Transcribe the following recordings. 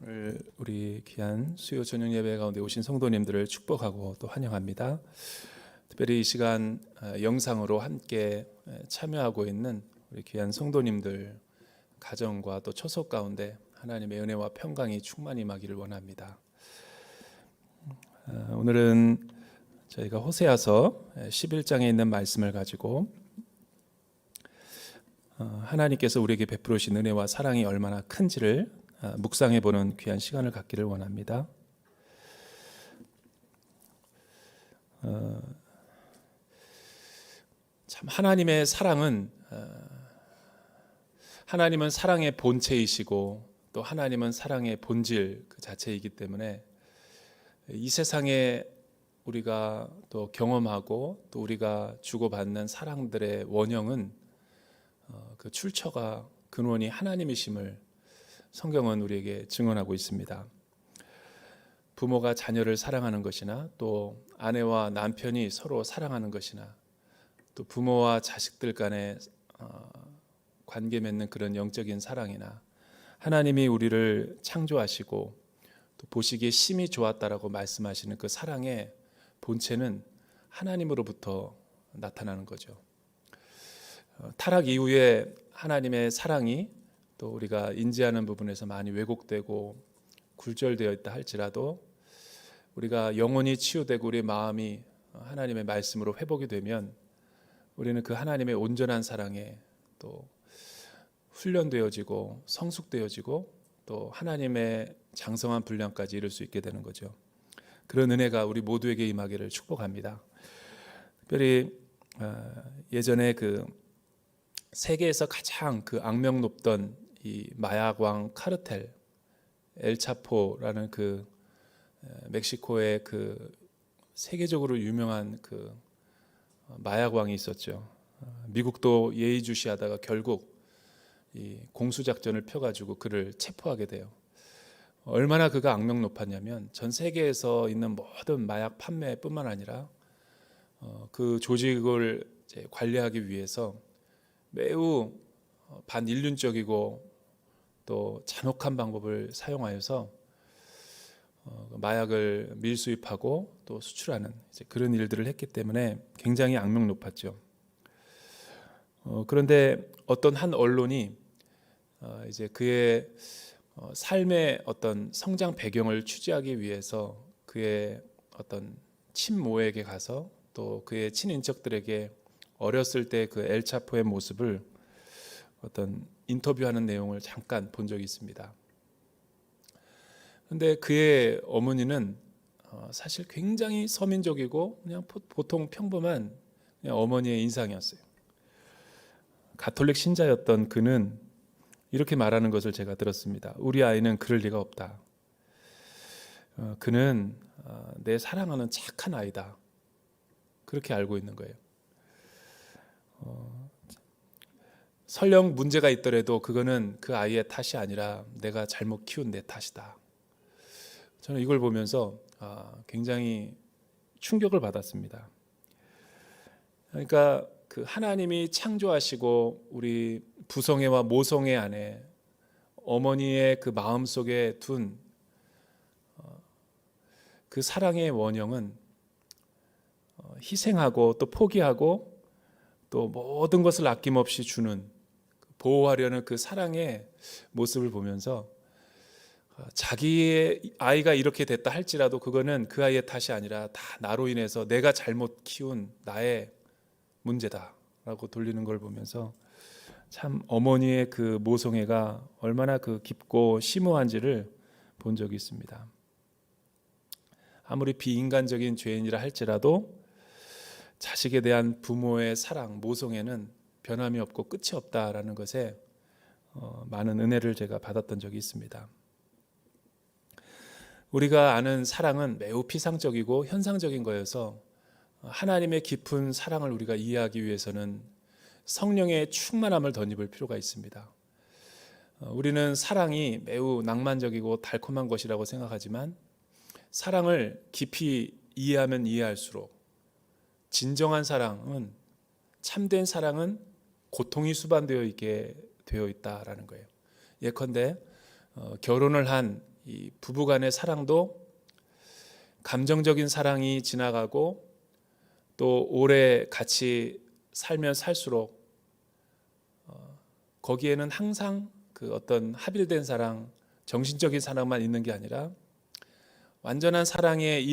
오늘 우리 귀한 수요 저녁 예배 가운데 오신 성도님들을 축복하고 또 환영합니다. 특별히 이 시간 영상으로 함께 참여하고 있는 우리 귀한 성도님들 가정과 또 초속 가운데 하나님의 은혜와 평강이 충만히 임하기를 원합니다. 오늘은 저희가 호세아서 11장에 있는 말씀을 가지고 하나님께서 우리에게 베푸시는 은혜와 사랑이 얼마나 큰지를 묵상해 보는 귀한 시간을 갖기를 원합니다. 참 하나님의 사랑은 하나님은 사랑의 본체이시고 또 하나님은 사랑의 본질 그 자체이기 때문에 이 세상에 우리가 또 경험하고 또 우리가 주고받는 사랑들의 원형은 그 출처가 근원이 하나님이심을 성경은 우리에게 증언하고 있습니다. 부모가 자녀를 사랑하는 것이나 또 아내와 남편이 서로 사랑하는 것이나 또 부모와 자식들 간의 관계 맺는 그런 영적인 사랑이나 하나님이 우리를 창조하시고 또 보시기에 심히 좋았다라고 말씀하시는 그 사랑의 본체는 하나님으로부터 나타나는 거죠. 타락 이후에 하나님의 사랑이 또 우리가 인지하는 부분에서 많이 왜곡되고 굴절되어 있다 할지라도 우리가 영혼이 치유되고 우리의 마음이 하나님의 말씀으로 회복이 되면 우리는 그 하나님의 온전한 사랑에 또 훈련되어지고 성숙되어지고 또 하나님의 장성한 분량까지 이룰 수 있게 되는 거죠. 그런 은혜가 우리 모두에게 임하기를 축복합니다. 특별히 예전에 그 세계에서 가장 그 악명 높던 이 마약왕 카르텔 엘차포라는 그 멕시코의 그 세계적으로 유명한 그 마약왕이 있었죠. 미국도 예의주시하다가 결국 이 공수작전을 펴가지고 그를 체포하게 돼요. 얼마나 그가 악명 높았냐면 전 세계에서 있는 모든 마약 판매뿐만 아니라 그 조직을 이제 관리하기 위해서 매우 반인륜적이고 또 잔혹한 방법을 사용하여서 마약을 밀수입하고 또 수출하는 이제 그런 일들을 했기 때문에 굉장히 악명 높았죠. 그런데 어떤 한 언론이 이제 그의 삶의 어떤 성장 배경을 취재하기 위해서 그의 어떤 친모에게 가서 또 그의 친인척들에게 어렸을 때 그 엘차포의 모습을 어떤 인터뷰하는 내용을 잠깐 본 적이 있습니다. 그런데 그의 어머니는 사실 굉장히 서민적이고 그냥 보통 평범한 그냥 어머니의 인상이었어요. 가톨릭 신자였던 그는 이렇게 말하는 것을 제가 들었습니다. 우리 아이는 그럴 리가 없다. 그는 내 사랑하는 착한 아이다. 그렇게 알고 있는 거예요. 설령 문제가 있더라도 그거는 그 아이의 탓이 아니라 내가 잘못 키운 내 탓이다. 저는 이걸 보면서 굉장히 충격을 받았습니다. 그러니까 그 하나님이 창조하시고 우리 부성애와 모성애 안에 어머니의 그 마음 속에 둔 그 사랑의 원형은 희생하고 또 포기하고 또 모든 것을 아낌없이 주는 보호하려는 그 사랑의 모습을 보면서 자기의 아이가 이렇게 됐다 할지라도 그거는 그 아이의 탓이 아니라 다 나로 인해서 내가 잘못 키운 나의 문제다라고 돌리는 걸 보면서 참 어머니의 그 모성애가 얼마나 그 깊고 심오한지를 본 적이 있습니다. 아무리 비인간적인 죄인이라 할지라도 자식에 대한 부모의 사랑, 모성애는 변함이 없고 끝이 없다라는 것에 많은 은혜를 제가 받았던 적이 있습니다. 우리가 아는 사랑은 매우 피상적이고 현상적인 거여서 하나님의 깊은 사랑을 우리가 이해하기 위해서는 성령의 충만함을 덧입을 필요가 있습니다. 우리는 사랑이 매우 낭만적이고 달콤한 것이라고 생각하지만 사랑을 깊이 이해하면 이해할수록 진정한 사랑은 참된 사랑은 고통이 수반되어 있게 되어 있다라는 거예요. 예컨대 결혼을 한 이 부부간의 사랑도 감정적인 사랑이 지나가고 또 오래 같이 살면 살수록 거기에는 항상 그 어떤 합일된 사랑, 정신적인 사랑만 있는 게 아니라 완전한 사랑에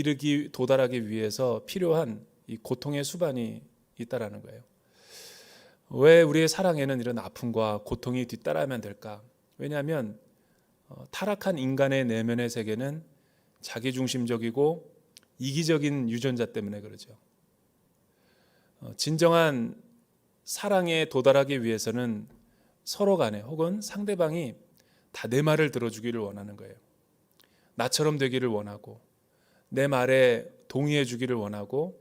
도달하기 위해서 필요한 이 고통의 수반이 있다라는 거예요. 왜 우리의 사랑에는 이런 아픔과 고통이 뒤따라야만 될까? 왜냐하면 타락한 인간의 내면의 세계는 자기중심적이고 이기적인 유전자 때문에 그러죠. 진정한 사랑에 도달하기 위해서는 서로 간에 혹은 상대방이 다 내 말을 들어주기를 원하는 거예요. 나처럼 되기를 원하고 내 말에 동의해 주기를 원하고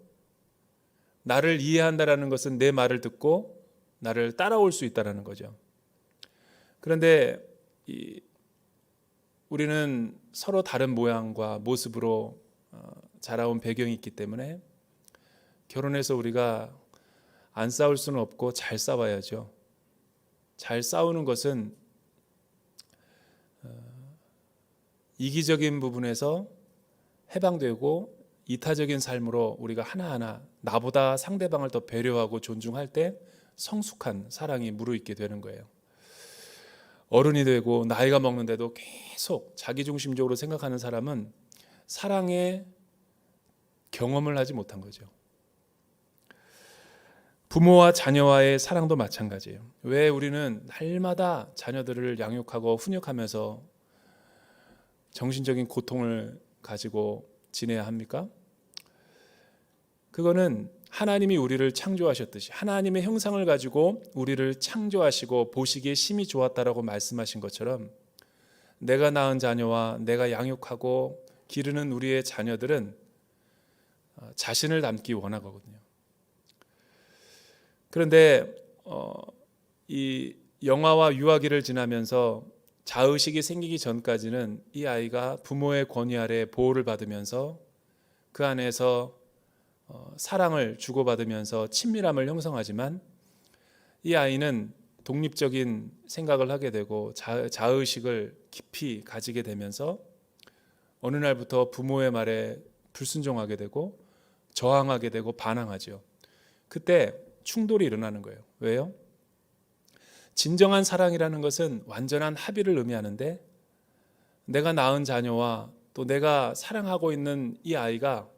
나를 이해한다라는 것은 내 말을 듣고 나를 따라올 수 있다는 거죠. 그런데 우리는 서로 다른 모양과 모습으로 자라온 배경이 있기 때문에 결혼해서 우리가 안 싸울 수는 없고 잘 싸워야죠. 잘 싸우는 것은 이기적인 부분에서 해방되고 이타적인 삶으로 우리가 하나하나 나보다 상대방을 더 배려하고 존중할 때 성숙한 사랑이 무르익게 되는 거예요. 어른이 되고 나이가 먹는데도 계속 자기중심적으로 생각하는 사람은 사랑의 경험을 하지 못한 거죠. 부모와 자녀와의 사랑도 마찬가지예요. 왜 우리는 날마다 자녀들을 양육하고 훈육하면서 정신적인 고통을 가지고 지내야 합니까? 그거는 하나님이 우리를 창조하셨듯이 하나님의 형상을 가지고 우리를 창조하시고 보시기에 심히 좋았다라고 말씀하신 것처럼 내가 낳은 자녀와 내가 양육하고 기르는 우리의 자녀들은 자신을 닮기 원하거든요. 그런데 이 영아와 유아기를 지나면서 자의식이 생기기 전까지는 이 아이가 부모의 권위 아래 보호를 받으면서 그 안에서 사랑을 주고받으면서 친밀함을 형성하지만 이 아이는 독립적인 생각을 하게 되고 자의식을 깊이 가지게 되면서 어느 날부터 부모의 말에 불순종하게 되고 저항하게 되고 반항하죠. 그때 충돌이 일어나는 거예요. 왜요? 진정한 사랑이라는 것은 완전한 합의를 의미하는데 내가 낳은 자녀와 또 내가 사랑하고 있는 이 아이가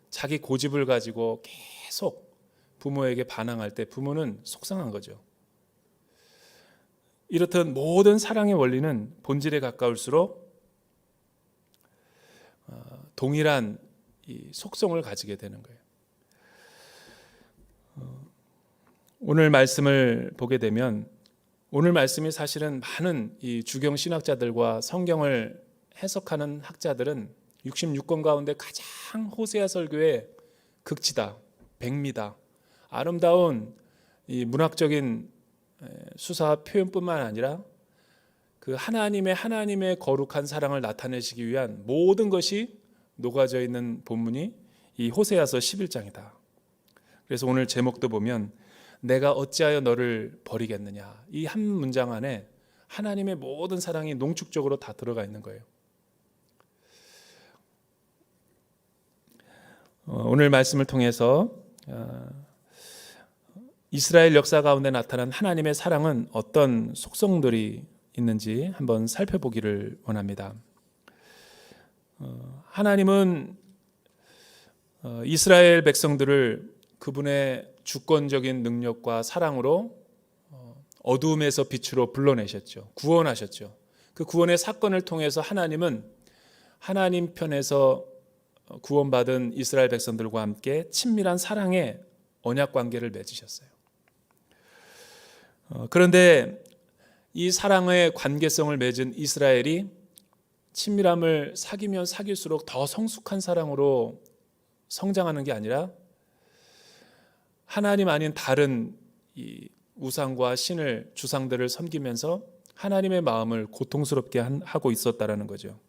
자기 고집을 가지고 계속 부모에게 반항할 때 부모는 속상한 거죠. 이렇듯 모든 사랑의 원리는 본질에 가까울수록 동일한 이 속성을 가지게 되는 거예요. 오늘 말씀을 보게 되면 오늘 말씀이 사실은 많은 이 주경 신학자들과 성경을 해석하는 학자들은 66권 가운데 가장 호세아 설교의 극치다, 백미다, 아름다운 이 문학적인 수사 표현뿐만 아니라 그 하나님의 거룩한 사랑을 나타내시기 위한 모든 것이 녹아져 있는 본문이 이 호세아서 11장이다. 그래서 오늘 제목도 보면 내가 어찌하여 너를 버리겠느냐, 이 한 문장 안에 하나님의 모든 사랑이 농축적으로 다 들어가 있는 거예요. 오늘 말씀을 통해서 이스라엘 역사 가운데 나타난 하나님의 사랑은 어떤 속성들이 있는지 한번 살펴보기를 원합니다. 하나님은 이스라엘 백성들을 그분의 주권적인 능력과 사랑으로 어두움에서 빛으로 불러내셨죠. 구원하셨죠. 그 구원의 사건을 통해서 하나님은 하나님 편에서 구원받은 이스라엘 백성들과 함께 친밀한 사랑의 언약 관계를 맺으셨어요. 그런데 이 사랑의 관계성을 맺은 이스라엘이 친밀함을 사귀면 사귈수록 더 성숙한 사랑으로 성장하는 게 아니라 하나님 아닌 다른 이 우상과 신을 주상들을 섬기면서 하나님의 마음을 고통스럽게 하고 있었다라는 거죠.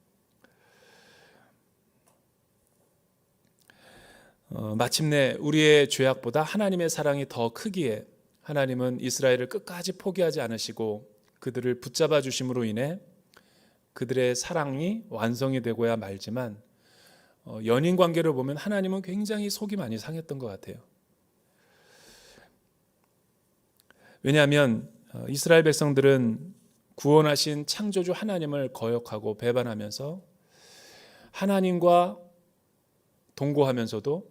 마침내 우리의 죄악보다 하나님의 사랑이 더 크기에 하나님은 이스라엘을 끝까지 포기하지 않으시고 그들을 붙잡아 주심으로 인해 그들의 사랑이 완성이 되고야 말지만 연인 관계를 보면 하나님은 굉장히 속이 많이 상했던 것 같아요. 왜냐하면 이스라엘 백성들은 구원하신 창조주 하나님을 거역하고 배반하면서 하나님과 동거하면서도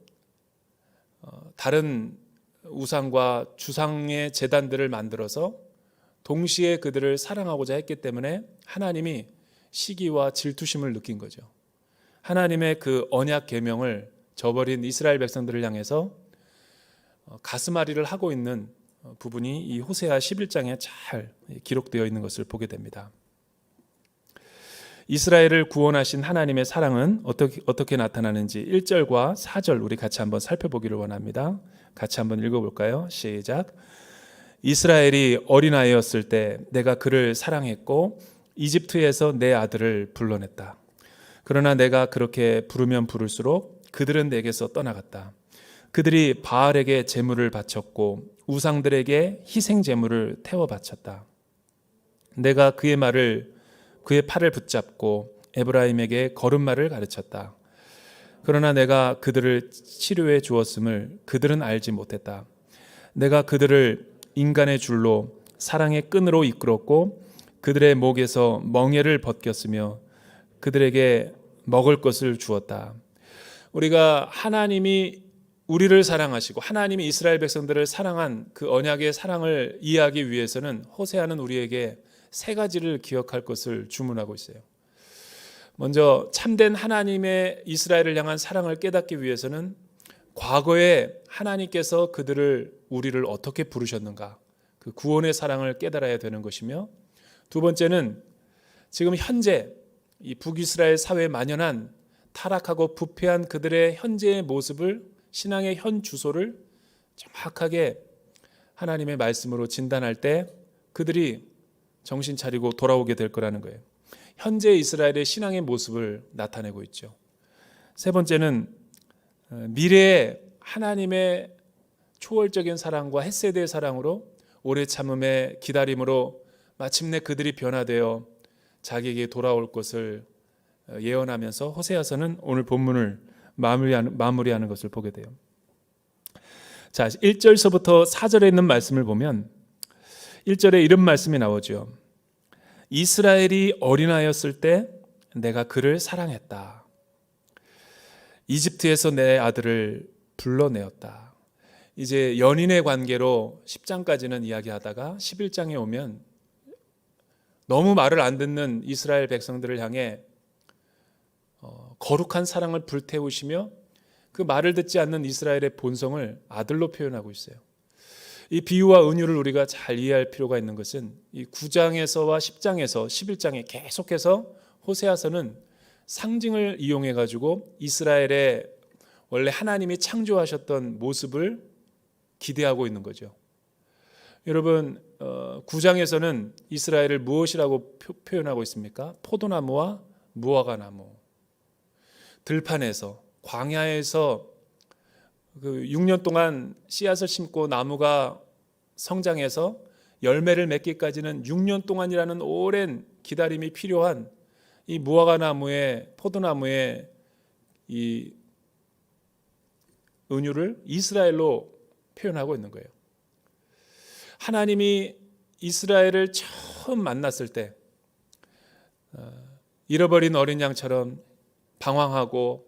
다른 우상과 주상의 제단들을 만들어서 동시에 그들을 사랑하고자 했기 때문에 하나님이 시기와 질투심을 느낀 거죠. 하나님의 그 언약 계명을 저버린 이스라엘 백성들을 향해서 가슴앓이를 하고 있는 부분이 이 호세아 11장에 잘 기록되어 있는 것을 보게 됩니다. 이스라엘을 구원하신 하나님의 사랑은 어떻게 나타나는지 1절과 4절 우리 같이 한번 살펴보기를 원합니다. 같이 한번 읽어볼까요? 시작. 이스라엘이 어린아이였을 때 내가 그를 사랑했고 이집트에서 내 아들을 불러냈다. 그러나 내가 그렇게 부르면 부를수록 그들은 내게서 떠나갔다. 그들이 바알에게 제물을 바쳤고 우상들에게 희생 제물을 태워 바쳤다. 내가 그의 팔을 붙잡고 에브라임에게 걸음마를 가르쳤다. 그러나 내가 그들을 치료해 주었음을 그들은 알지 못했다. 내가 그들을 인간의 줄로 사랑의 끈으로 이끌었고 그들의 목에서 멍에를 벗겼으며 그들에게 먹을 것을 주었다. 우리가 하나님이 우리를 사랑하시고 하나님이 이스라엘 백성들을 사랑한 그 언약의 사랑을 이해하기 위해서는 호세아는 우리에게 세 가지를 기억할 것을 주문하고 있어요. 먼저 참된 하나님의 이스라엘을 향한 사랑을 깨닫기 위해서는 과거에 하나님께서 우리를 어떻게 부르셨는가, 그 구원의 사랑을 깨달아야 되는 것이며, 두 번째는 지금 현재 이 북이스라엘 사회에 만연한 타락하고 부패한 그들의 현재의 모습을, 신앙의 현 주소를 정확하게 하나님의 말씀으로 진단할 때 그들이 정신 차리고 돌아오게 될 거라는 거예요. 현재 이스라엘의 신앙의 모습을 나타내고 있죠. 세 번째는 미래의 하나님의 초월적인 사랑과 헷세대의 사랑으로 오래 참음의 기다림으로 마침내 그들이 변화되어 자기에게 돌아올 것을 예언하면서 호세아서는 오늘 본문을 마무리하는 것을 보게 돼요. 자, 1절서부터 4절에 있는 말씀을 보면 1절에 이런 말씀이 나오죠. 이스라엘이 어린아이였을 때 내가 그를 사랑했다. 이집트에서 내 아들을 불러내었다. 이제 연인의 관계로 10장까지는 이야기하다가 11장에 오면 너무 말을 안 듣는 이스라엘 백성들을 향해 거룩한 사랑을 불태우시며 그 말을 듣지 않는 이스라엘의 본성을 아들로 표현하고 있어요. 이 비유와 은유를 우리가 잘 이해할 필요가 있는 것은 이 9장에서와 10장에서 11장에 계속해서 호세아서는 상징을 이용해 가지고 이스라엘의 원래 하나님이 창조하셨던 모습을 기대하고 있는 거죠. 여러분 9장에서는 이스라엘을 무엇이라고 표현하고 있습니까? 포도나무와 무화과나무. 들판에서 광야에서 그 6년 동안 씨앗을 심고 나무가 성장해서 열매를 맺기까지는 6년 동안이라는 오랜 기다림이 필요한 이 무화과나무의 포도나무의 이 은유를 이스라엘로 표현하고 있는 거예요. 하나님이 이스라엘을 처음 만났을 때 잃어버린 어린 양처럼 방황하고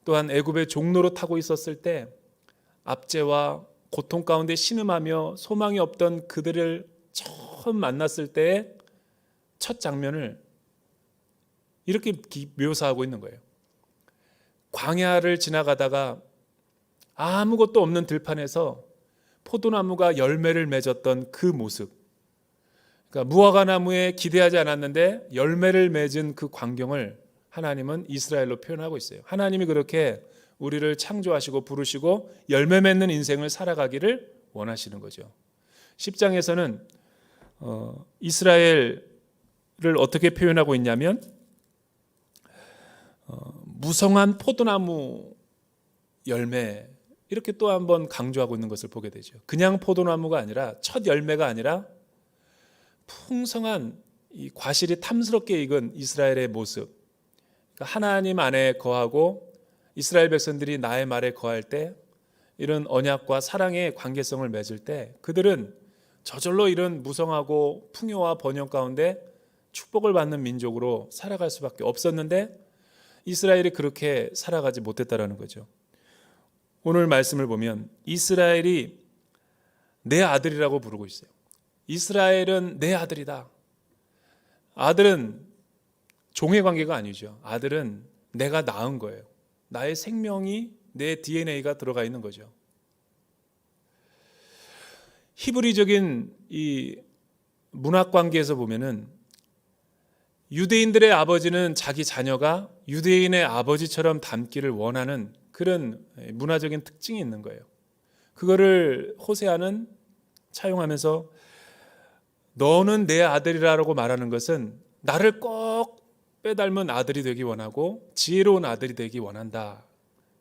또한 애굽의 종로로 타고 있었을 때 압제와 고통 가운데 신음하며 소망이 없던 그들을 처음 만났을 때의 첫 장면을 이렇게 묘사하고 있는 거예요. 광야를 지나가다가 아무것도 없는 들판에서 포도나무가 열매를 맺었던 그 모습, 그러니까 무화과나무에 기대하지 않았는데 열매를 맺은 그 광경을 하나님은 이스라엘로 표현하고 있어요. 하나님이 그렇게 우리를 창조하시고 부르시고 열매 맺는 인생을 살아가기를 원하시는 거죠. 10장에서는 이스라엘을 어떻게 표현하고 있냐면 무성한 포도나무 열매, 이렇게 또 한번 강조하고 있는 것을 보게 되죠. 그냥 포도나무가 아니라 첫 열매가 아니라 풍성한 이 과실이 탐스럽게 익은 이스라엘의 모습, 그러니까 하나님 안에 거하고 이스라엘 백성들이 나의 말에 거할 때 이런 언약과 사랑의 관계성을 맺을 때 그들은 저절로 이런 무성하고 풍요와 번영 가운데 축복을 받는 민족으로 살아갈 수밖에 없었는데 이스라엘이 그렇게 살아가지 못했다라는 거죠. 오늘 말씀을 보면 이스라엘이 내 아들이라고 부르고 있어요. 이스라엘은 내 아들이다. 아들은 종의 관계가 아니죠. 아들은 내가 낳은 거예요. 나의 생명이 내 DNA가 들어가 있는 거죠. 히브리적인 이 문학 관계에서 보면은 유대인들의 아버지는 자기 자녀가 유대인의 아버지처럼 닮기를 원하는 그런 문화적인 특징이 있는 거예요. 그거를 호세아는 차용하면서 너는 내 아들이라고 말하는 것은 나를 꼭 빼닮은 아들이 되기 원하고 지혜로운 아들이 되기 원한다.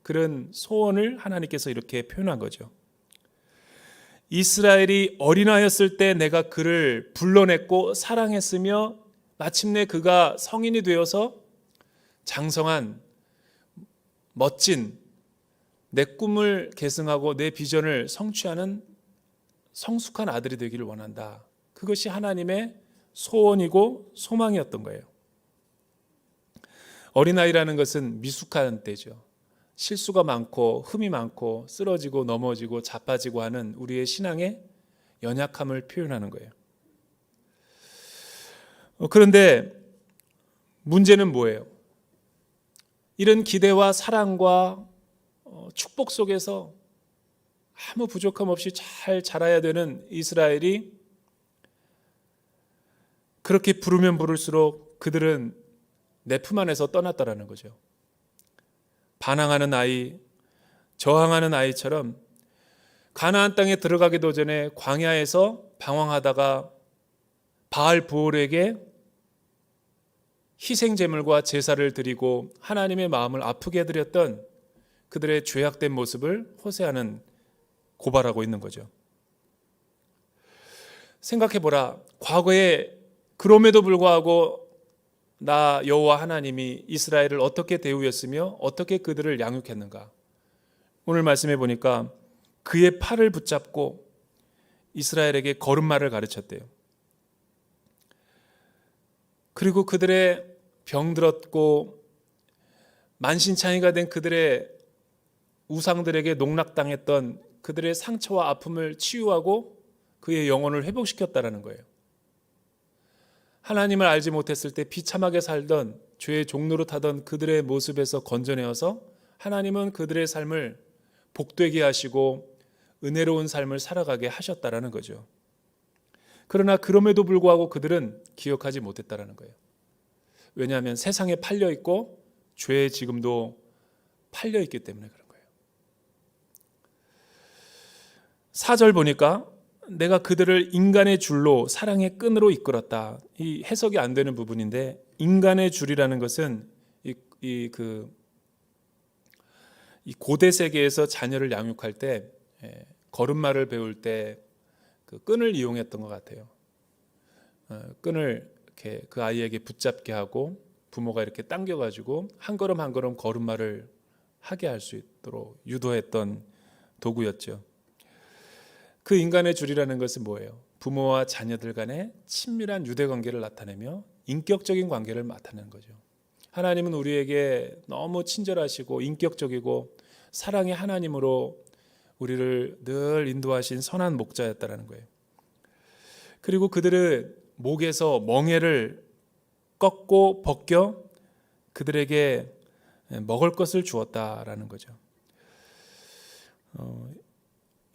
그런 소원을 하나님께서 이렇게 표현한 거죠. 이스라엘이 어린아이였을 때 내가 그를 불러냈고 사랑했으며 마침내 그가 성인이 되어서 장성한 멋진 내 꿈을 계승하고 내 비전을 성취하는 성숙한 아들이 되기를 원한다. 그것이 하나님의 소원이고 소망이었던 거예요. 어린아이라는 것은 미숙한 때죠. 실수가 많고 흠이 많고 쓰러지고 넘어지고 자빠지고 하는 우리의 신앙의 연약함을 표현하는 거예요. 그런데 문제는 뭐예요? 이런 기대와 사랑과 축복 속에서 아무 부족함 없이 잘 자라야 되는 이스라엘이 그렇게 부르면 부를수록 그들은 내 품 안에서 떠났다라는 거죠. 반항하는 아이, 저항하는 아이처럼 가나안 땅에 들어가기도 전에 광야에서 방황하다가 바알 부올에게 희생 제물과 제사를 드리고 하나님의 마음을 아프게 해드렸던 그들의 죄악된 모습을 호세아는 고발하고 있는 거죠. 생각해보라. 과거에 그럼에도 불구하고 나 여호와 하나님이 이스라엘을 어떻게 대우했으며 어떻게 그들을 양육했는가. 오늘 말씀해 보니까 그의 팔을 붙잡고 이스라엘에게 걸음마를 가르쳤대요. 그리고 그들의 병들었고 만신창이가 된 그들의 우상들에게 농락당했던 그들의 상처와 아픔을 치유하고 그의 영혼을 회복시켰다라는 거예요. 하나님을 알지 못했을 때 비참하게 살던 죄의 종로로 타던 그들의 모습에서 건져내어서 하나님은 그들의 삶을 복되게 하시고 은혜로운 삶을 살아가게 하셨다라는 거죠. 그러나 그럼에도 불구하고 그들은 기억하지 못했다라는 거예요. 왜냐하면 세상에 팔려 있고 죄에 지금도 팔려 있기 때문에 그런 거예요. 4절 보니까 내가 그들을 인간의 줄로 사랑의 끈으로 이끌었다. 이 해석이 안 되는 부분인데 인간의 줄이라는 것은 이 고대 세계에서 자녀를 양육할 때 걸음마를 배울 때 그 끈을 이용했던 것 같아요. 끈을 이렇게 그 아이에게 붙잡게 하고 부모가 이렇게 당겨가지고 한 걸음 한 걸음 걸음마를 하게 할 수 있도록 유도했던 도구였죠. 그 인간의 줄이라는 것은 뭐예요? 부모와 자녀들 간의 친밀한 유대 관계를 나타내며 인격적인 관계를 나타내는 거죠. 하나님은 우리에게 너무 친절하시고 인격적이고 사랑의 하나님으로 우리를 늘 인도하신 선한 목자였다라는 거예요. 그리고 그들은 목에서 멍에를 꺾고 벗겨 그들에게 먹을 것을 주었다라는 거죠.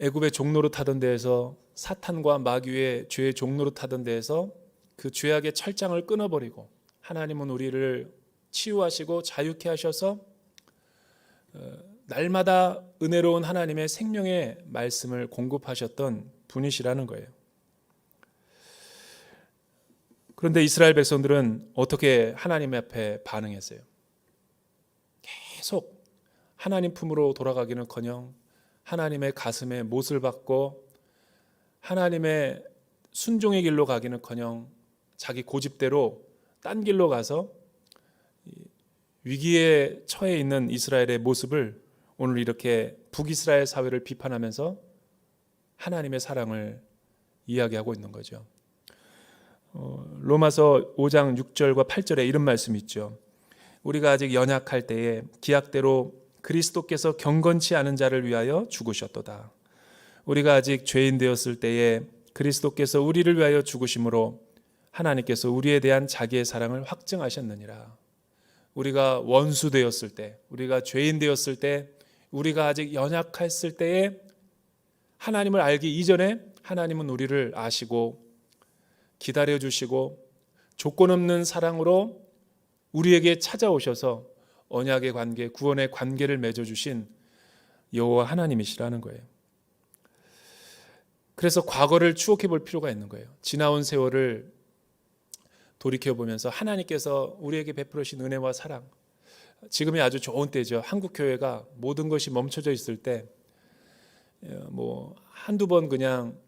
애굽의 종로로 타던 데에서 사탄과 마귀의 죄의 종로로 타던 데에서 그 죄악의 철장을 끊어버리고 하나님은 우리를 치유하시고 자유케 하셔서 날마다 은혜로운 하나님의 생명의 말씀을 공급하셨던 분이시라는 거예요. 그런데 이스라엘 백성들은 어떻게 하나님 앞에 반응했어요? 계속 하나님 품으로 돌아가기는커녕 하나님의 가슴에 못을 박고 하나님의 순종의 길로 가기는커녕 자기 고집대로 딴 길로 가서 위기에 처해 있는 이스라엘의 모습을 오늘 이렇게 북이스라엘 사회를 비판하면서 하나님의 사랑을 이야기하고 있는 거죠. 로마서 5장 6절과 8절에 이런 말씀이 있죠. 우리가 아직 연약할 때에 기약대로 그리스도께서 경건치 않은 자를 위하여 죽으셨도다. 우리가 아직 죄인 되었을 때에 그리스도께서 우리를 위하여 죽으심으로 하나님께서 우리에 대한 자기의 사랑을 확증하셨느니라. 우리가 원수 되었을 때, 우리가 죄인 되었을 때, 우리가 아직 연약했을 때에 하나님을 알기 이전에 하나님은 우리를 아시고 기다려주시고 조건 없는 사랑으로 우리에게 찾아오셔서 언약의 관계, 구원의 관계를 맺어주신 여호와 하나님이시라는 거예요. 그래서 과거를 추억해 볼 필요가 있는 거예요. 지나온 세월을 돌이켜보면서 하나님께서 우리에게 베풀으신 은혜와 사랑, 지금이 아주 좋은 때죠. 한국교회가 모든 것이 멈춰져 있을 때 한두 번 그냥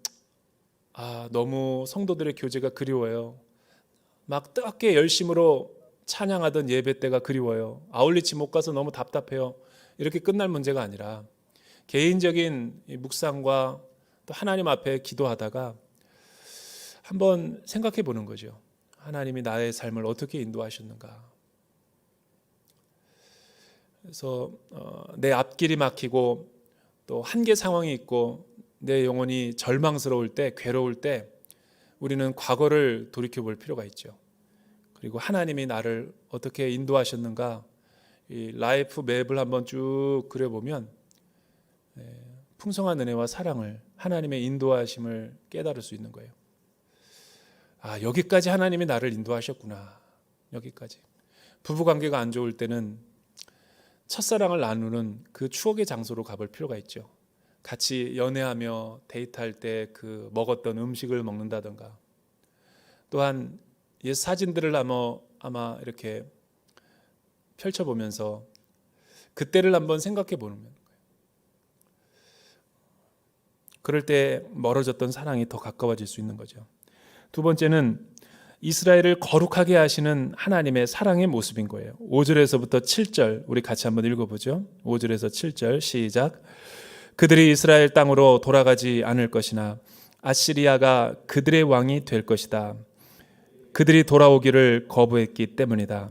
너무 성도들의 교제가 그리워요. 막 뜨겁게 열심으로 찬양하던 예배 때가 그리워요. 아울리치 못 가서 너무 답답해요. 이렇게 끝날 문제가 아니라 개인적인 묵상과 또 하나님 앞에 기도하다가 한번 생각해 보는 거죠. 하나님이 나의 삶을 어떻게 인도하셨는가. 그래서 내 앞길이 막히고 또 한계 상황이 있고 내 영혼이 절망스러울 때, 괴로울 때 우리는 과거를 돌이켜 볼 필요가 있죠. 그리고 하나님이 나를 어떻게 인도하셨는가, 이 라이프 맵을 한번 쭉 그려보면 풍성한 은혜와 사랑을, 하나님의 인도하심을 깨달을 수 있는 거예요. 여기까지 하나님이 나를 인도하셨구나. 여기까지. 부부관계가 안 좋을 때는 첫사랑을 나누는 그 추억의 장소로 가볼 필요가 있죠. 같이 연애하며 데이트할 때 그 먹었던 음식을 먹는다든가, 또한 옛 사진들을 아마 이렇게 펼쳐보면서 그때를 한번 생각해 보는 거예요. 그럴 때 멀어졌던 사랑이 더 가까워질 수 있는 거죠. 두 번째는 이스라엘을 거룩하게 하시는 하나님의 사랑의 모습인 거예요. 5절에서부터 7절 우리 같이 한번 읽어보죠. 5절에서 7절 시작. 그들이 이스라엘 땅으로 돌아가지 않을 것이나 아시리아가 그들의 왕이 될 것이다. 그들이 돌아오기를 거부했기 때문이다.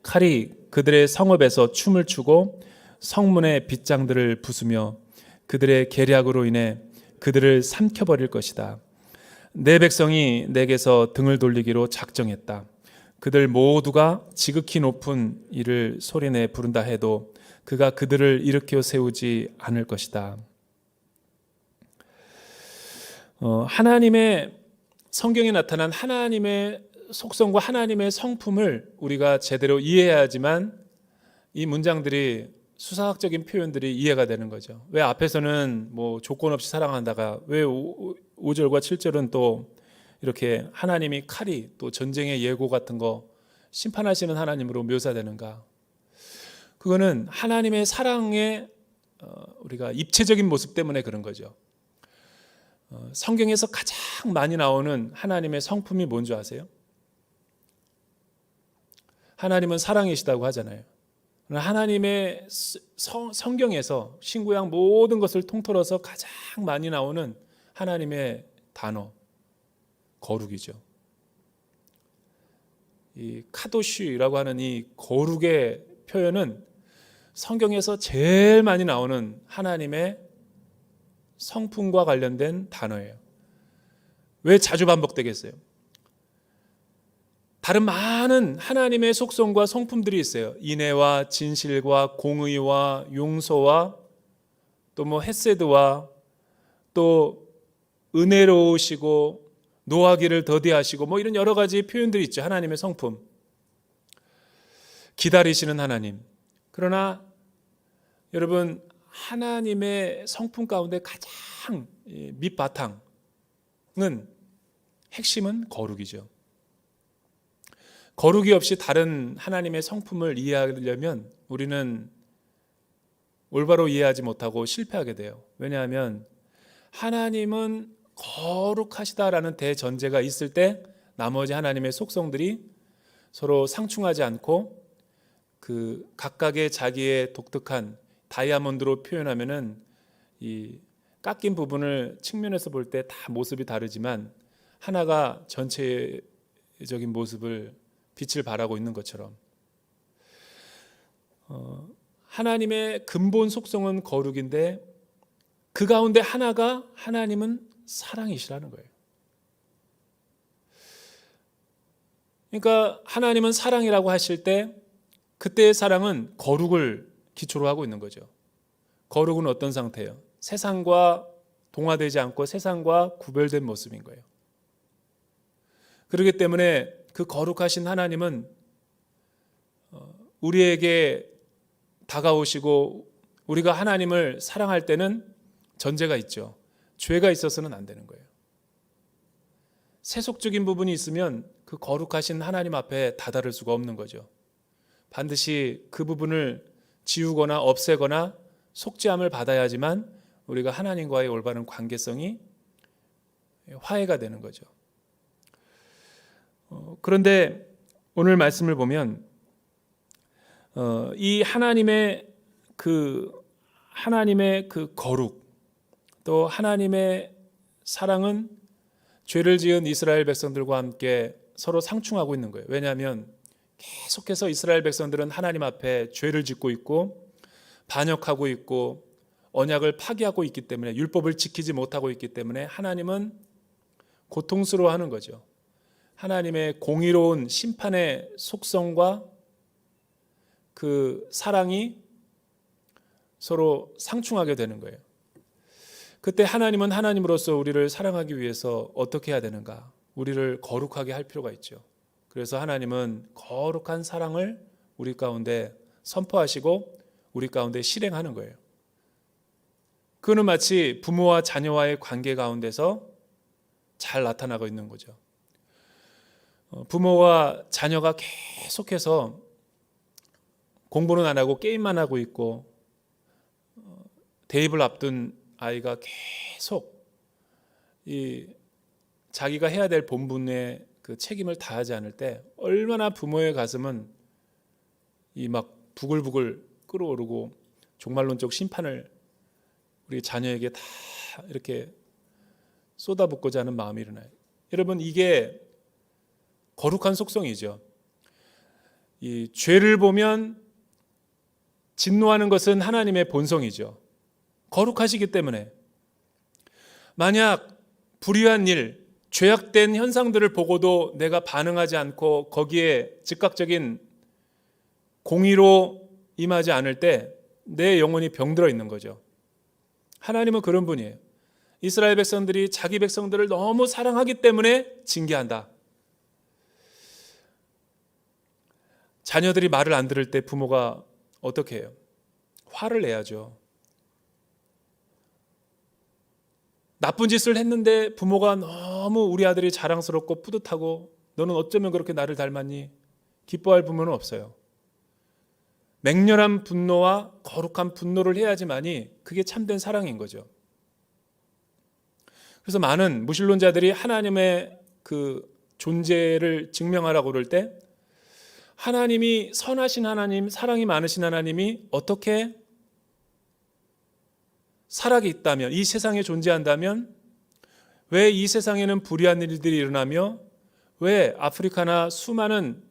칼이 그들의 성읍에서 춤을 추고 성문의 빗장들을 부수며 그들의 계략으로 인해 그들을 삼켜버릴 것이다. 내 백성이 내게서 등을 돌리기로 작정했다. 그들 모두가 지극히 높은 이를 소리내 부른다 해도 그가 그들을 일으켜 세우지 않을 것이다. 하나님의 성경에 나타난 하나님의 속성과 하나님의 성품을 우리가 제대로 이해해야지만 이 문장들이, 수사학적인 표현들이 이해가 되는 거죠. 왜 앞에서는 조건 없이 사랑한다가 왜 5절과 7절은 또 이렇게 하나님이 칼이 또 전쟁의 예고 같은 거 심판하시는 하나님으로 묘사되는가? 그거는 하나님의 사랑의 우리가 입체적인 모습 때문에 그런 거죠. 성경에서 가장 많이 나오는 하나님의 성품이 뭔지 아세요? 하나님은 사랑이시다고 하잖아요. 하나님의 성경에서 신구약 모든 것을 통틀어서 가장 많이 나오는 하나님의 단어, 거룩이죠. 이 카도시라고 하는 이 거룩의 표현은 성경에서 제일 많이 나오는 하나님의 성품과 관련된 단어예요. 왜 자주 반복되겠어요? 다른 많은 하나님의 속성과 성품들이 있어요. 인애와 진실과 공의와 용서와 또 헤세드와 또 은혜로우시고 노하기를 더디하시고 이런 여러 가지 표현들이 있죠. 하나님의 성품. 기다리시는 하나님. 그러나 여러분, 하나님의 성품 가운데 가장 밑바탕은, 핵심은 거룩이죠. 거룩이 없이 다른 하나님의 성품을 이해하려면 우리는 올바로 이해하지 못하고 실패하게 돼요. 왜냐하면 하나님은 거룩하시다라는 대전제가 있을 때 나머지 하나님의 속성들이 서로 상충하지 않고 그 각각의 자기의 독특한 다이아몬드로 표현하면은 이 깎인 부분을 측면에서 볼 때 다 모습이 다르지만 하나가 전체적인 모습을 빛을 발하고 있는 것처럼 하나님의 근본 속성은 거룩인데 그 가운데 하나가 하나님은 사랑이시라는 거예요. 그러니까 하나님은 사랑이라고 하실 때 그때의 사랑은 거룩을 기초로 하고 있는 거죠. 거룩은 어떤 상태예요? 세상과 동화되지 않고 세상과 구별된 모습인 거예요. 그렇기 때문에 그 거룩하신 하나님은 우리에게 다가오시고 우리가 하나님을 사랑할 때는 전제가 있죠. 죄가 있어서는 안 되는 거예요. 세속적인 부분이 있으면 그 거룩하신 하나님 앞에 다다를 수가 없는 거죠. 반드시 그 부분을 지우거나 없애거나 속죄함을 받아야지만 우리가 하나님과의 올바른 관계성이 화해가 되는 거죠. 그런데 오늘 말씀을 보면 이 하나님의 그 거룩 또 하나님의 사랑은 죄를 지은 이스라엘 백성들과 함께 서로 상충하고 있는 거예요. 왜냐하면 계속해서 이스라엘 백성들은 하나님 앞에 죄를 짓고 있고 반역하고 있고 언약을 파기하고 있기 때문에 율법을 지키지 못하고 있기 때문에 하나님은 고통스러워하는 거죠. 하나님의 공의로운 심판의 속성과 그 사랑이 서로 상충하게 되는 거예요. 그때 하나님은 하나님으로서 우리를 사랑하기 위해서 어떻게 해야 되는가? 우리를 거룩하게 할 필요가 있죠. 그래서 하나님은 거룩한 사랑을 우리 가운데 선포하시고 우리 가운데 실행하는 거예요. 그는 마치 부모와 자녀와의 관계 가운데서 잘 나타나고 있는 거죠. 부모와 자녀가 계속해서 공부는 안 하고 게임만 하고 있고 대입을 앞둔 아이가 계속 이 자기가 해야 될 본분의 그 책임을 다하지 않을 때 얼마나 부모의 가슴은 이 막 부글부글 끓어오르고 종말론적 심판을 우리 자녀에게 다 이렇게 쏟아붓고자 하는 마음이 일어나요. 여러분, 이게 거룩한 속성이죠. 이 죄를 보면 진노하는 것은 하나님의 본성이죠. 거룩하시기 때문에 만약 불의한 일, 죄악된 현상들을 보고도 내가 반응하지 않고 거기에 즉각적인 공의로 임하지 않을 때 내 영혼이 병들어 있는 거죠. 하나님은 그런 분이에요. 이스라엘 백성들이 자기 백성들을 너무 사랑하기 때문에 징계한다. 자녀들이 말을 안 들을 때 부모가 어떻게 해요? 화를 내야죠. 나쁜 짓을 했는데 부모가 너무 우리 아들이 자랑스럽고 뿌듯하고 너는 어쩌면 그렇게 나를 닮았니? 기뻐할 부모는 없어요. 맹렬한 분노와 거룩한 분노를 해야지만이 그게 참된 사랑인 거죠. 그래서 많은 무신론자들이 하나님의 그 존재를 증명하라고 그럴 때 하나님이 선하신 하나님, 사랑이 많으신 하나님이 어떻게 살아있다면, 있다면, 이 세상에 존재한다면 왜 이 세상에는 불의한 일들이 일어나며 왜 아프리카나 수많은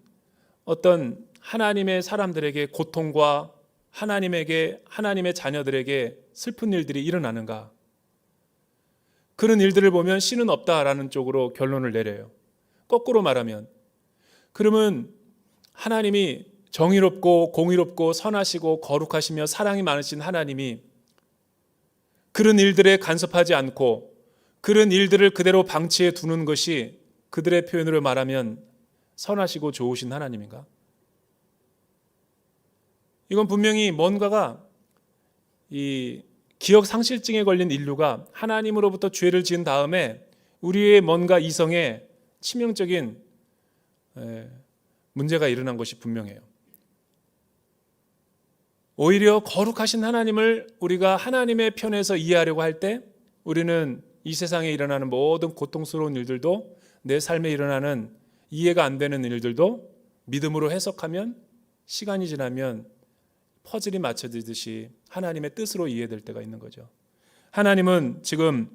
어떤 하나님의 사람들에게 고통과 하나님의 자녀들에게 슬픈 일들이 일어나는가? 그런 일들을 보면 신은 없다라는 쪽으로 결론을 내려요. 거꾸로 말하면 그러면 하나님이 정의롭고 공의롭고 선하시고 거룩하시며 사랑이 많으신 하나님이 그런 일들에 간섭하지 않고 그런 일들을 그대로 방치해 두는 것이 그들의 표현으로 말하면 선하시고 좋으신 하나님인가? 이건 분명히 뭔가가 이 기억 상실증에 걸린 인류가 하나님으로부터 죄를 지은 다음에 우리의 뭔가 이성에 치명적인 문제가 일어난 것이 분명해요. 오히려 거룩하신 하나님을 우리가 하나님의 편에서 이해하려고 할 때 우리는 이 세상에 일어나는 모든 고통스러운 일들도 내 삶에 일어나는 이해가 안 되는 일들도 믿음으로 해석하면 시간이 지나면 퍼즐이 맞춰지듯이 하나님의 뜻으로 이해될 때가 있는 거죠. 하나님은 지금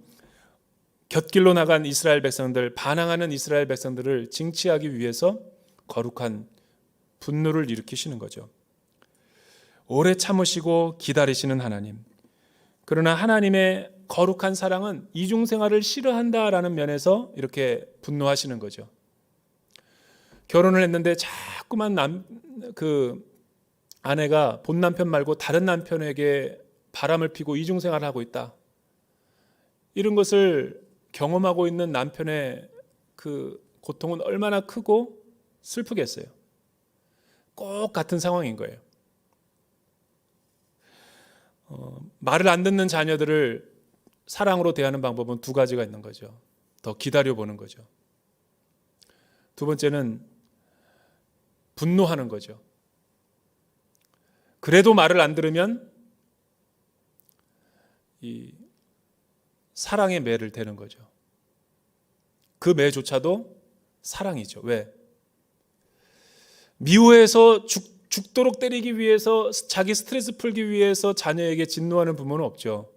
곁길로 나간 이스라엘 백성들, 반항하는 이스라엘 백성들을 징치하기 위해서 거룩한 분노를 일으키시는 거죠. 오래 참으시고 기다리시는 하나님. 그러나 하나님의 거룩한 사랑은 이중생활을 싫어한다라는 면에서 이렇게 분노하시는 거죠. 결혼을 했는데 자꾸만 아내가 본 남편 말고 다른 남편에게 바람을 피고 이중생활을 하고 있다. 이런 것을 경험하고 있는 남편의 그 고통은 얼마나 크고 슬프겠어요. 꼭 같은 상황인 거예요. 말을 안 듣는 자녀들을 사랑으로 대하는 방법은 두 가지가 있는 거죠. 더 기다려보는 거죠. 두 번째는 분노하는 거죠. 그래도 말을 안 들으면 이 사랑의 매를 대는 거죠. 그 매조차도 사랑이죠. 왜? 미워해서 죽도록 때리기 위해서, 자기 스트레스 풀기 위해서 자녀에게 진노하는 부모는 없죠.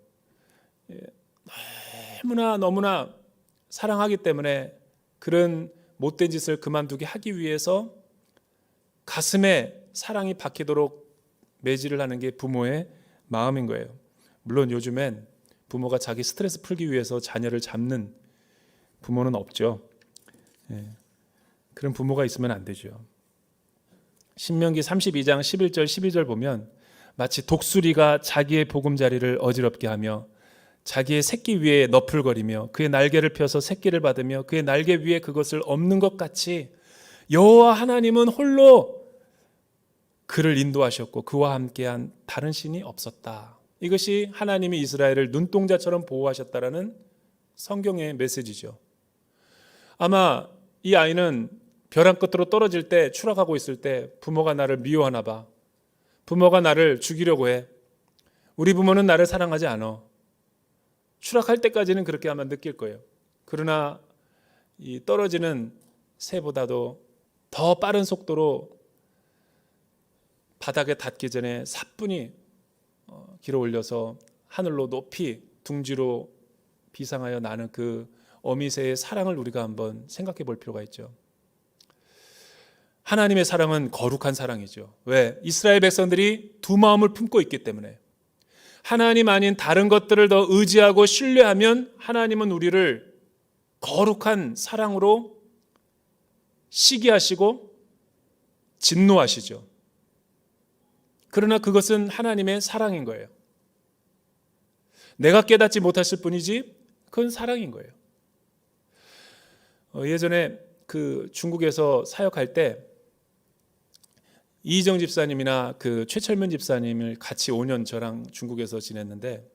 너무나 사랑하기 때문에 그런 못된 짓을 그만두게 하기 위해서 가슴에 사랑이 박히도록 매질을 하는 게 부모의 마음인 거예요. 물론 요즘엔 부모가 자기 스트레스 풀기 위해서 자녀를 잡는 부모는 없죠. 그런 부모가 있으면 안 되죠. 신명기 32장 11절 12절 보면 마치 독수리가 자기의 보금자리를 어지럽게 하며 자기의 새끼 위에 너풀거리며 그의 날개를 펴서 새끼를 받으며 그의 날개 위에 그것을 엎는 것 같이 여호와 하나님은 홀로 그를 인도하셨고 그와 함께한 다른 신이 없었다. 이것이 하나님이 이스라엘을 눈동자처럼 보호하셨다라는 성경의 메시지죠. 아마 이 아이는 벼랑 끝으로 떨어질 때, 추락하고 있을 때 부모가 나를 미워하나 봐. 부모가 나를 죽이려고 해. 우리 부모는 나를 사랑하지 않아. 추락할 때까지는 그렇게 아마 느낄 거예요. 그러나 이 떨어지는 새보다도 더 빠른 속도로 바닥에 닿기 전에 사뿐히 길어 올려서 하늘로 높이 둥지로 비상하여 나는 그 어미새의 사랑을 우리가 한번 생각해 볼 필요가 있죠. 하나님의 사랑은 거룩한 사랑이죠. 왜? 이스라엘 백성들이 두 마음을 품고 있기 때문에. 하나님 아닌 다른 것들을 더 의지하고 신뢰하면 하나님은 우리를 거룩한 사랑으로 시기하시고 진노하시죠. 그러나 그것은 하나님의 사랑인 거예요. 내가 깨닫지 못했을 뿐이지 그건 사랑인 거예요. 예전에 그 중국에서 사역할 때 이희정 집사님이나 그 최철면 집사님을 같이 5년 저랑 중국에서 지냈는데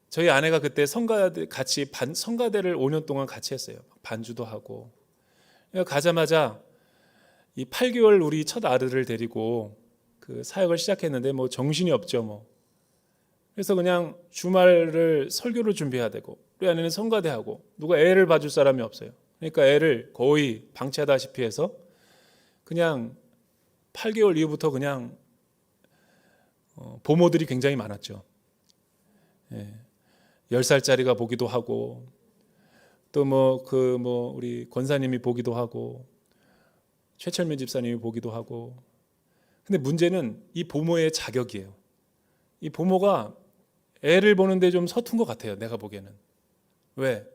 저희 아내가 그때 성가대 같이 성가대를 5년 동안 같이 했어요. 반주도 하고. 가자마자 이 8개월 우리 첫 아들을 데리고 그 사역을 시작했는데 뭐 정신이 없죠 뭐. 그래서 그냥 주말을 설교를 준비해야 되고 우리 아내는 성가대하고 누가 애를 봐줄 사람이 없어요. 그러니까 애를 거의 방치하다시피 해서 그냥 8개월 이후부터 그냥 보모들이 굉장히 많았죠. 10살짜리가 보기도 하고 또 우리 권사님이 보기도 하고 최철면 집사님이 보기도 하고. 근데 문제는 이 보모의 자격이에요. 이 보모가 애를 보는데 좀 서툰 것 같아요. 내가 보기에는. 왜?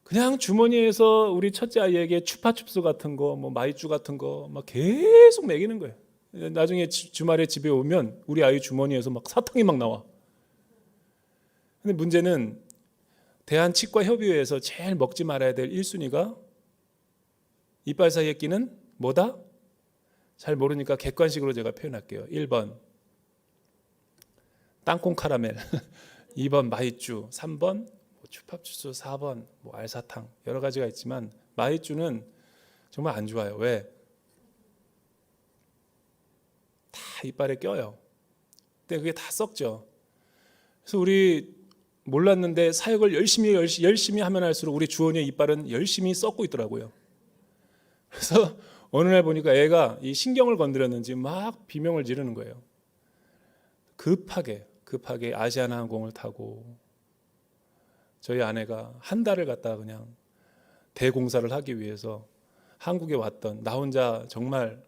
그냥 주머니에서 우리 첫째 아이에게 추파춥스 같은 거, 뭐 마이쮸 같은 거 막 계속 먹이는 거예요. 나중에 주말에 집에 오면 우리 아이 주머니에서 막 사탕이 막 나와. 근데 문제는 대한치과협의회에서 제일 먹지 말아야 될 1순위가 이빨 사이에 끼는 뭐다? 잘 모르니까 객관식으로 제가 표현할게요. 1번 땅콩 카라멜, 2번 마이쮸, 3번 추팝주스, 4번 알사탕, 여러 가지가 있지만 마이쮸는 정말 안 좋아요. 왜? 다 이빨에 껴요. 근데 그게 다 썩죠. 그래서 우리 몰랐는데 사역을 열심히 하면 할수록 우리 주원이의 이빨은 열심히 썩고 있더라고요. 그래서 어느 날 보니까 애가 이 신경을 건드렸는지 막 비명을 지르는 거예요. 급하게 아시아나항공을 타고 저희 아내가 한 달을 갖다가 그냥 대공사를 하기 위해서 한국에 왔던, 나 혼자 정말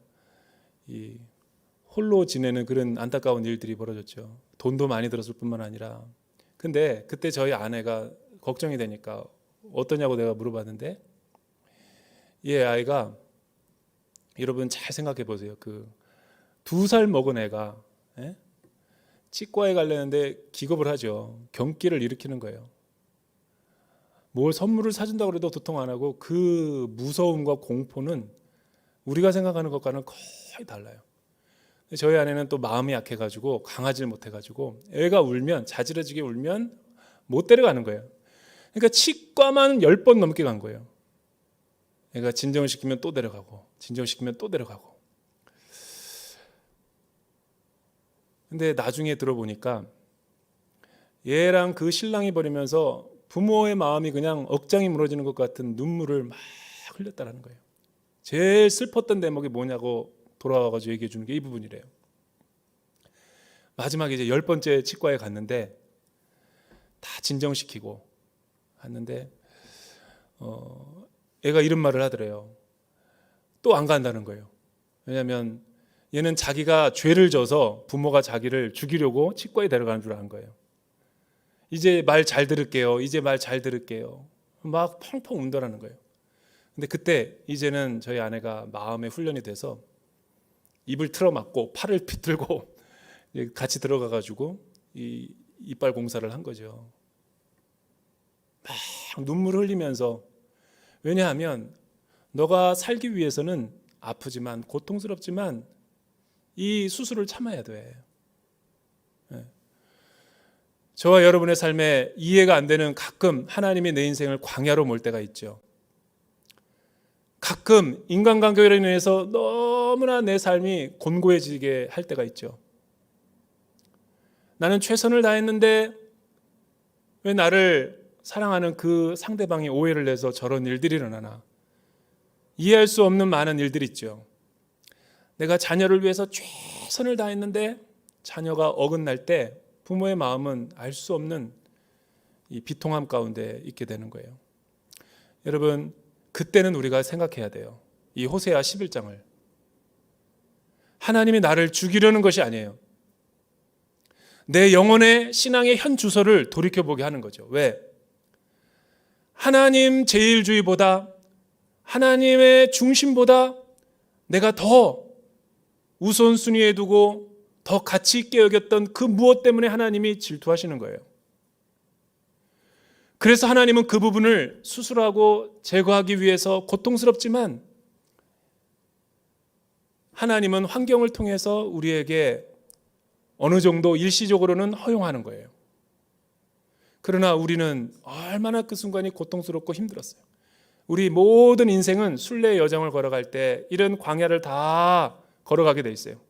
이 홀로 지내는 그런 안타까운 일들이 벌어졌죠. 돈도 많이 들었을 뿐만 아니라. 근데 그때 저희 아내가 걱정이 되니까 어떠냐고 내가 물어봤는데, 얘 아이가, 여러분 잘 생각해 보세요. 그 2살 먹은 애가 치과에 가려는데 기겁을 하죠. 경기를 일으키는 거예요. 뭘 선물을 사준다고 해도 도통 안 하고, 그 무서움과 공포는 우리가 생각하는 것과는 거의 달라요. 저희 아내는 또 마음이 약해가지고 강하지를 못해가지고 애가 울면, 자지러지게 울면 못 데려가는 거예요. 그러니까 치과만 10번 넘게 간 거예요. 애가 진정을 시키면 또 데려가고, 진정을 시키면 또 데려가고. 근데 나중에 들어보니까 얘랑 그 신랑이 버리면서 부모의 마음이 그냥 억장이 무너지는 것 같은 눈물을 막 흘렸다는 거예요. 제일 슬펐던 대목이 뭐냐고 돌아와가지고 얘기해 주는 게 이 부분이래요. 마지막에 이제 10번째 치과에 갔는데 다 진정시키고 갔는데 애가 이런 말을 하더래요. 또 안 간다는 거예요. 왜냐하면 얘는 자기가 죄를 져서 부모가 자기를 죽이려고 치과에 데려가는 줄 아는 거예요. 이제 말 잘 들을게요. 이제 말 잘 들을게요. 막 펑펑 운다라는 거예요. 근데 그때 이제는 저희 아내가 마음의 훈련이 돼서 입을 틀어막고 팔을 비틀고 같이 들어가가지고 이 이빨 공사를 한 거죠. 막 눈물 흘리면서. 왜냐하면 너가 살기 위해서는 아프지만 고통스럽지만 이 수술을 참아야 돼. 저와 여러분의 삶에 이해가 안 되는, 가끔 하나님이 내 인생을 광야로 몰 때가 있죠. 가끔 인간관계로 인해서 너무나 내 삶이 곤고해지게 할 때가 있죠. 나는 최선을 다했는데 왜 나를 사랑하는 그 상대방이 오해를 내서 저런 일들이 일어나나. 이해할 수 없는 많은 일들이 있죠. 내가 자녀를 위해서 최선을 다했는데 자녀가 어긋날 때 부모의 마음은 알 수 없는 이 비통함 가운데 있게 되는 거예요. 여러분, 그때는 우리가 생각해야 돼요. 이 호세아 11장을. 하나님이 나를 죽이려는 것이 아니에요. 내 영혼의 신앙의 현 주소를 돌이켜보게 하는 거죠. 왜? 하나님 제일주의보다, 하나님의 중심보다 내가 더 우선순위에 두고 더 가치 있게 여겼던 그 무엇 때문에 하나님이 질투하시는 거예요. 그래서 하나님은 그 부분을 수술하고 제거하기 위해서 고통스럽지만 하나님은 환경을 통해서 우리에게 어느 정도 일시적으로는 허용하는 거예요. 그러나 우리는 얼마나 그 순간이 고통스럽고 힘들었어요. 우리 모든 인생은 순례의 여정을 걸어갈 때 이런 광야를 다 걸어가게 돼 있어요.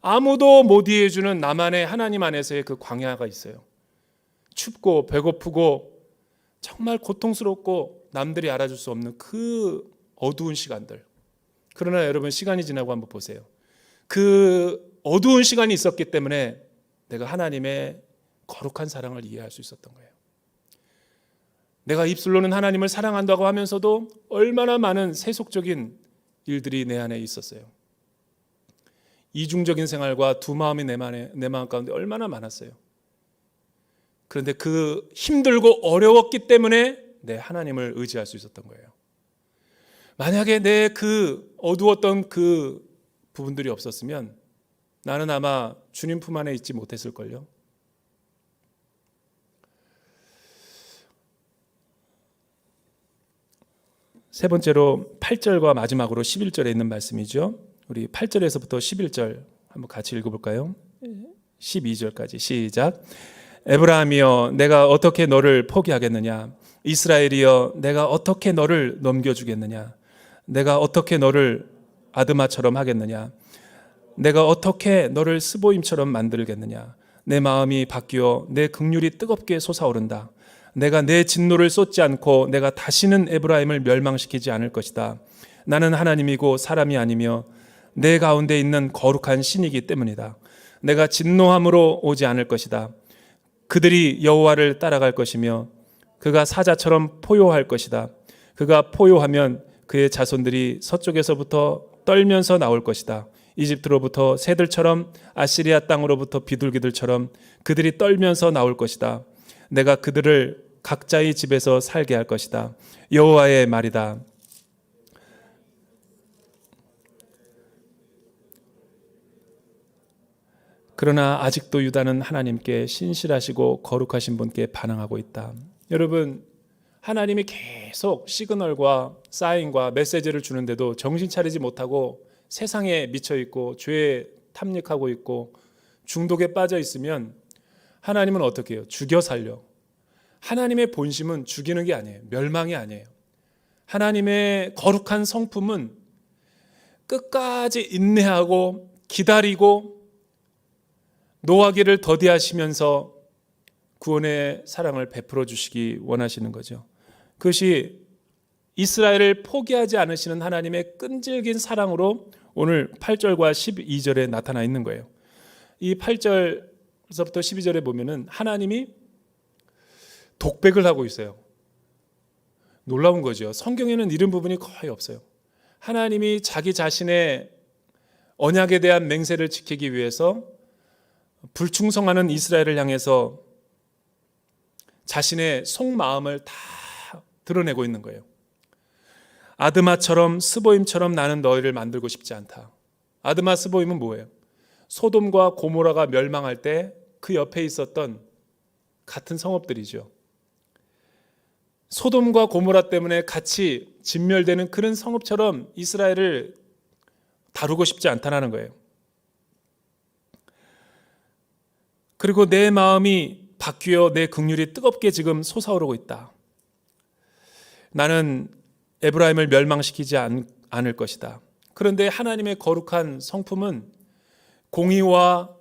아무도 못 이해해주는 나만의 하나님 안에서의 그 광야가 있어요. 춥고 배고프고 정말 고통스럽고 남들이 알아줄 수 없는 그 어두운 시간들. 그러나 여러분, 시간이 지나고 한번 보세요. 그 어두운 시간이 있었기 때문에 내가 하나님의 거룩한 사랑을 이해할 수 있었던 거예요. 내가 입술로는 하나님을 사랑한다고 하면서도 얼마나 많은 세속적인 일들이 내 안에 있었어요. 이중적인 생활과 두 마음이 내 마음 가운데 얼마나 많았어요. 그런데 그 힘들고 어려웠기 때문에 내 하나님을 의지할 수 있었던 거예요. 만약에 내 그 어두웠던 그 부분들이 없었으면 나는 아마 주님 품 안에 있지 못했을걸요. 세 번째로 8절과 마지막으로 11절에 있는 말씀이죠. 우리 8절에서부터 11절 한번 같이 읽어볼까요? 12절까지 시작. 에브라함이여, 내가 어떻게 너를 포기하겠느냐? 이스라엘이여, 내가 어떻게 너를 넘겨주겠느냐? 내가 어떻게 너를 아드마처럼 하겠느냐? 내가 어떻게 너를 스보임처럼 만들겠느냐? 내 마음이 바뀌어 내 긍휼이 뜨겁게 솟아오른다. 내가 내 진노를 쏟지 않고 내가 다시는 에브라임을 멸망시키지 않을 것이다. 나는 하나님이고 사람이 아니며 내 가운데 있는 거룩한 신이기 때문이다. 내가 진노함으로 오지 않을 것이다. 그들이 여호와를 따라갈 것이며 그가 사자처럼 포효할 것이다. 그가 포효하면 그의 자손들이 서쪽에서부터 떨면서 나올 것이다. 이집트로부터 새들처럼 아시리아 땅으로부터 비둘기들처럼 그들이 떨면서 나올 것이다. 내가 그들을 각자의 집에서 살게 할 것이다. 여호와의 말이다. 그러나 아직도 유다는 하나님께 신실하시고 거룩하신 분께 반항하고 있다. 여러분, 하나님이 계속 시그널과 사인과 메시지를 주는데도 정신 차리지 못하고 세상에 미쳐 있고 죄에 탐닉하고 있고 중독에 빠져 있으면 하나님은 어떻게 해요? 죽여 살려. 하나님의 본심은 죽이는 게 아니에요. 멸망이 아니에요. 하나님의 거룩한 성품은 끝까지 인내하고 기다리고 노하기를 더디하시면서 구원의 사랑을 베풀어 주시기 원하시는 거죠. 그것이 이스라엘을 포기하지 않으시는 하나님의 끈질긴 사랑으로 오늘 8절과 12절에 나타나 있는 거예요. 이 8절서부터 12절에 보면은 하나님이 독백을 하고 있어요. 놀라운 거죠. 성경에는 이런 부분이 거의 없어요. 하나님이 자기 자신의 언약에 대한 맹세를 지키기 위해서 불충성하는 이스라엘을 향해서 자신의 속마음을 다 드러내고 있는 거예요. 아드마처럼 스보임처럼 나는 너희를 만들고 싶지 않다. 아드마 스보임은 뭐예요? 소돔과 고모라가 멸망할 때 그 옆에 있었던 같은 성읍들이죠. 소돔과 고모라 때문에 같이 진멸되는 그런 성읍처럼 이스라엘을 다루고 싶지 않다는 거예요. 그리고 내 마음이 바뀌어 내 긍휼이 뜨겁게 지금 솟아오르고 있다. 나는 에브라임을 멸망시키지 않을 것이다. 그런데 하나님의 거룩한 성품은 공의와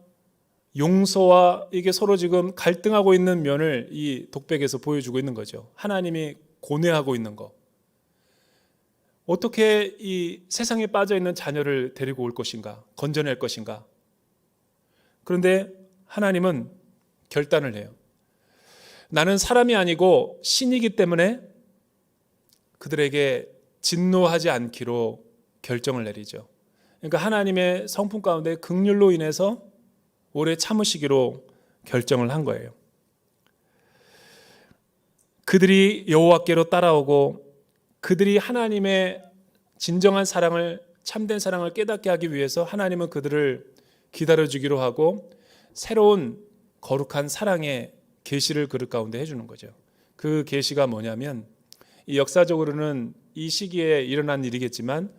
용서와 이게 서로 지금 갈등하고 있는 면을 이 독백에서 보여주고 있는 거죠. 하나님이 고뇌하고 있는 거. 어떻게 이 세상에 빠져 있는 자녀를 데리고 올 것인가? 건져낼 것인가? 그런데 하나님은 결단을 해요. 나는 사람이 아니고 신이기 때문에 그들에게 진노하지 않기로 결정을 내리죠. 그러니까 하나님의 성품 가운데 긍휼로 인해서 오래 참으시기로 결정을 한 거예요. 그들이 여호와께로 따라오고 그들이 하나님의 진정한 사랑을, 참된 사랑을 깨닫게 하기 위해서 하나님은 그들을 기다려주기로 하고 새로운 거룩한 사랑의 계시를 그들 가운데 해주는 거죠. 그 계시가 뭐냐면 이 역사적으로는 이 시기에 일어난 일이겠지만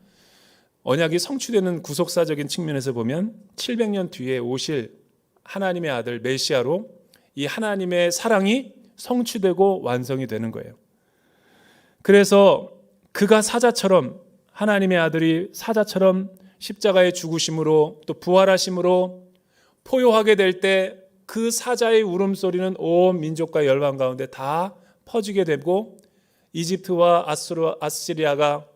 언약이 성취되는 구속사적인 측면에서 보면 700년 뒤에 오실 하나님의 아들 메시아로 이 하나님의 사랑이 성취되고 완성이 되는 거예요. 그래서 그가 사자처럼, 하나님의 아들이 사자처럼 십자가의 죽으심으로 또 부활하심으로 포효하게 될 때 그 사자의 울음소리는 온 민족과 열방 가운데 다 퍼지게 되고 이집트와 아시리아가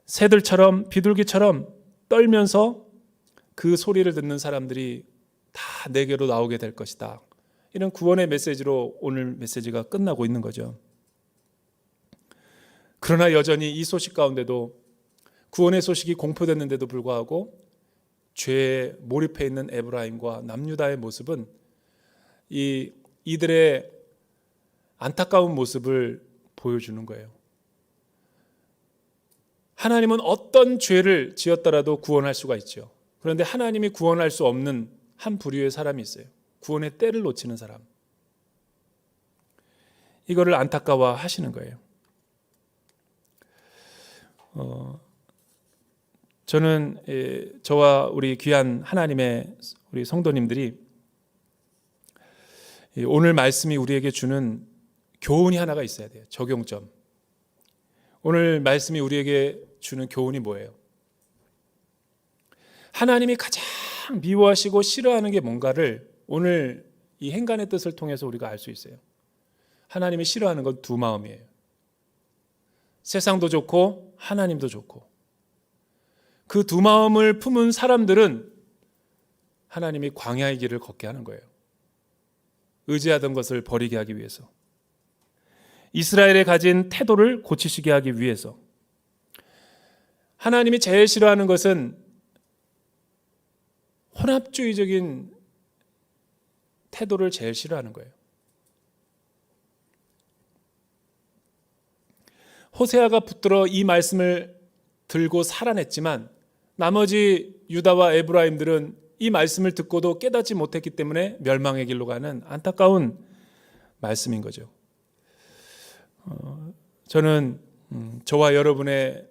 새들처럼 비둘기처럼 떨면서 그 소리를 듣는 사람들이 다 내게로 나오게 될 것이다. 이런 구원의 메시지로 오늘 메시지가 끝나고 있는 거죠. 그러나 여전히 이 소식 가운데도 구원의 소식이 공포됐는데도 불구하고 죄에 몰입해 있는 에브라임과 남유다의 모습은 이들의 안타까운 모습을 보여주는 거예요. 하나님은 어떤 죄를 지었더라도 구원할 수가 있죠. 그런데 하나님이 구원할 수 없는 한 부류의 사람이 있어요. 구원의 때를 놓치는 사람. 이거를 안타까워 하시는 거예요. 저는 저와 우리 귀한 하나님의 우리 성도님들이 오늘 말씀이 우리에게 주는 교훈이 하나가 있어야 돼요. 적용점. 오늘 말씀이 우리에게 주는 교훈이 뭐예요? 하나님이 가장 미워하시고 싫어하는 게 뭔가를 오늘 이 행간의 뜻을 통해서 우리가 알 수 있어요. 하나님이 싫어하는 건 두 마음이에요. 세상도 좋고 하나님도 좋고. 그 두 마음을 품은 사람들은 하나님이 광야의 길을 걷게 하는 거예요. 의지하던 것을 버리게 하기 위해서. 이스라엘에 가진 태도를 고치시게 하기 위해서. 하나님이 제일 싫어하는 것은 혼합주의적인 태도를 제일 싫어하는 거예요. 호세아가 붙들어 이 말씀을 들고 살아냈지만 나머지 유다와 에브라임들은 이 말씀을 듣고도 깨닫지 못했기 때문에 멸망의 길로 가는 안타까운 말씀인 거죠. 저는 저와 여러분의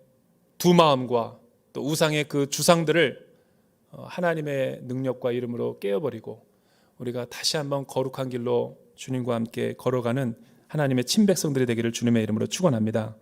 두 마음과 또 우상의 그 주상들을 하나님의 능력과 이름으로 깨어버리고 우리가 다시 한번 거룩한 길로 주님과 함께 걸어가는 하나님의 친백성들이 되기를 주님의 이름으로 축원합니다.